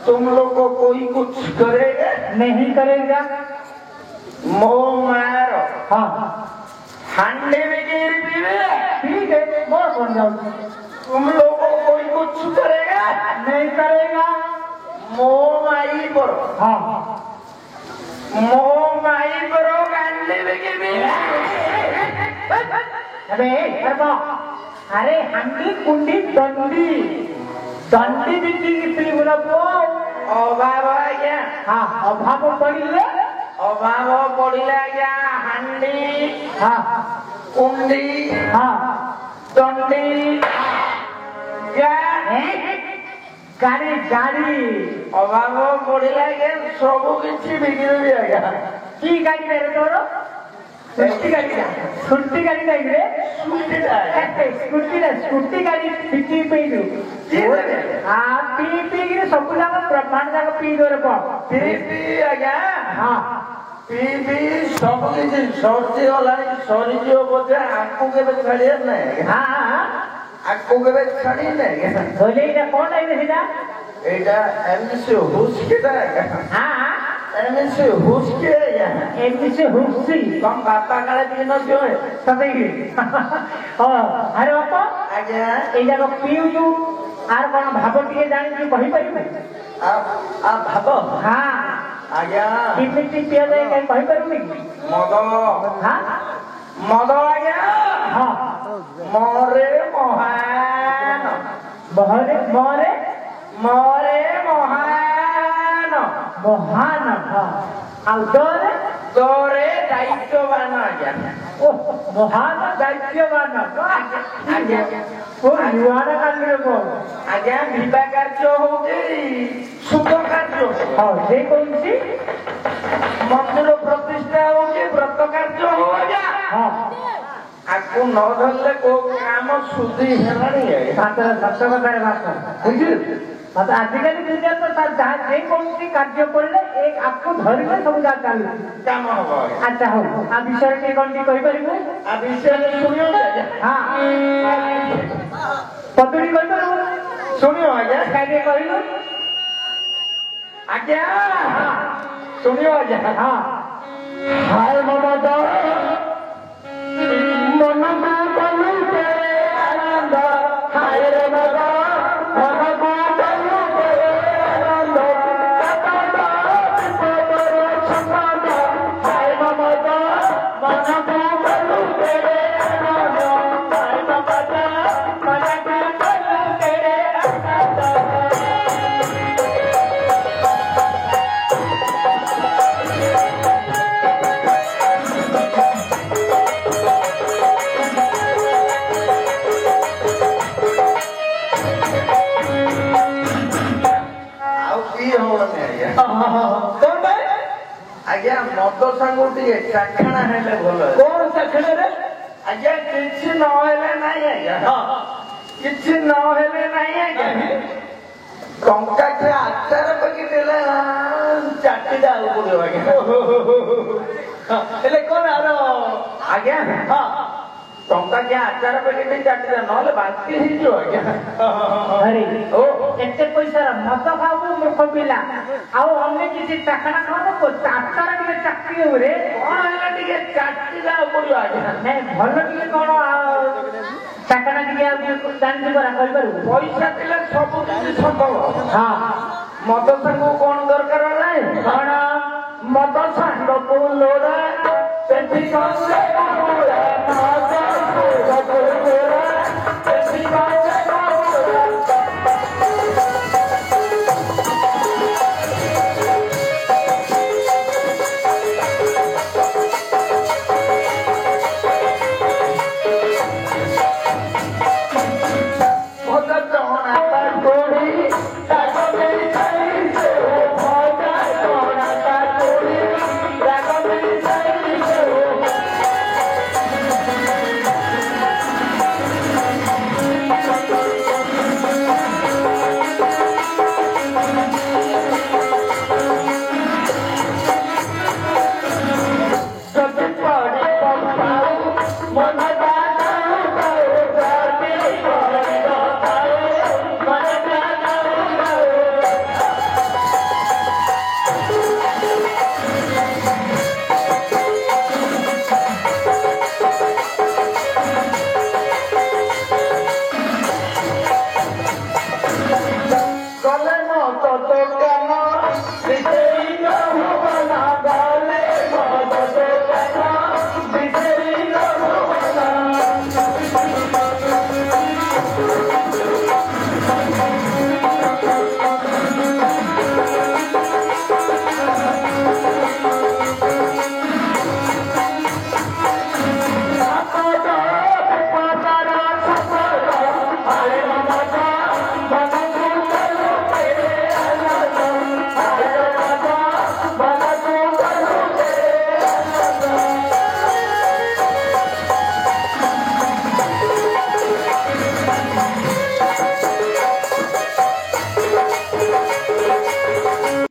तुम लोग को कोई कुछ करेगा नहीं करेगा मो मारो हाँ हांडे में गिर पीवे ठीक है मोर बन जाओ तुम लोग को कोई कुछ करेगा नहीं करेगा मो माई करो हाँ मो माई करो हांडे में गिर पीवे अरे हंडी कुंडी दंडी दंडी बिकी पी बोला अभाव आज्ञा हाँ अभाव पड़िले अभाव पड़िले आज्ञा हांडी हाँ कुंडी हाँ दंडी गाड़ी गाड़ी अभाव पड़िले आज्ञा सब किसी बिगड़ी आज्ञा की गाड़ी रे तोर स्कूटी गाड़ी नहीं रे स्कूटी गाड़ी पिटी पे दो हाँ पी के सब जाक ब्रह्मांड जाक पी दो रे पी आज्ञा हाँ पी सब किसी सर्दी वाला सरी जो बोलते आपको के बच खड़ी है नहीं हाँ हाँ आपको के बच खड़ी नहीं बोले इधर कौन है इधर इधर एमसी हुस के था हाँ एमसी हुस के यहाँ एमसी हुसी कम बापा काले दिन जो है सभी अरे बापा आज्ञा इधर पीऊ जो आर कौन भाव टिके जानी जो कही परिबे आप भाव हाँ आज्ञा कितनी पिया जाए कहीं कही परिबे मदो हाँ मदो आज्ञा हाँ मोरे मोहन मोहरे मोरे मोरे मोहन मोहन हाँ और दोरे दोरे दायित्ववान आज्ञा ओ मोहन दायित्ववान आज्ञा ओ युवाना कांग्रे को आज्ञा विवाह कार्य होगी शुभ कार्य हाँ ये कौन सी मंदिर प्रतिष्ठा होगी व्रत कार्य हो आज्ञा हाँ आपको न धरले को काम शुद्धि है नहीं सत्य बताए बात बुझिल मतलब आजिकल दुनिया तो जहाँ जे कौन सी कार्य करले एक आपको धरले सब जाता है काम हो अच्छा हो आ विषय के कौन सी कहि परिबो आ विषय सुनियो हां पतुरी कहि परिबो सुनियो आज्ञा काहे कहिलो आज्ञा सुनियो आज्ञा हां हाय ममता मनमा बलु के आनंद हाय रे ममता ହବନି ଆଜ୍ଞା। କଣ ପାଇଁ? ଆଜ୍ଞା ମଦ ସାଙ୍ଗୁ ଟିକେ ଚାଖଣା ହେଲେ ଭଲ। କଣ ଚାଖଣାରେ? ଆଜ୍ଞା କିଛି ନହେଲେ ନାଇଁ ଆଜ୍ଞା। କିଛି ନହେଲେ ନାଇଁ ଆଜ୍ଞା। ଟଙ୍କା କି ଆଚାର ପକେଇ ଦେଲେ ଚାଟି ଦେବାକୁ ପଡିବ ଆଜ୍ଞା। ହେଲେ କଣ ଆର ଆଜ୍ଞା ଟଙ୍କା କି ଆଚାର ପକେଇ ଚାଟିଦେ ନହେଲେ ବାନ୍ତି ହେଇଯିବ ଆଜ୍ଞା। ଆରେ ଓ ଏତେ ପଇସାର ମଦ ଖାଉ ମୂର୍ଖ ପିଲା ଆଉ ଅନ୍ୟ କିଛି ଚାଖଣା ଖାଉ ଆଚାର ଟିକେ ଚାକିରି ରେ କଣ ହେଲେ ଟିକେ ଚାଟି ଦେବାକୁ ପଡିବ ଆଜ୍ଞା। ନାଇଁ ଭଲ ଟିକେ କଣ ଚାଖଣା ଟିକେ ଆଉ ଟିକେ ଜାଣିଛୁ ପରା କରିପାରିବୁ। ପଇସା ଥିଲେ ସବୁ କିଛି ସମ୍ଭବ। ହଁ ମଦ ସାଙ୍ଗକୁ କଣ ଦରକାର ନାହିଁ କଣ ମଦ ସାଙ୍ଗକୁ ଲୋଡା ସେଠି କଲେ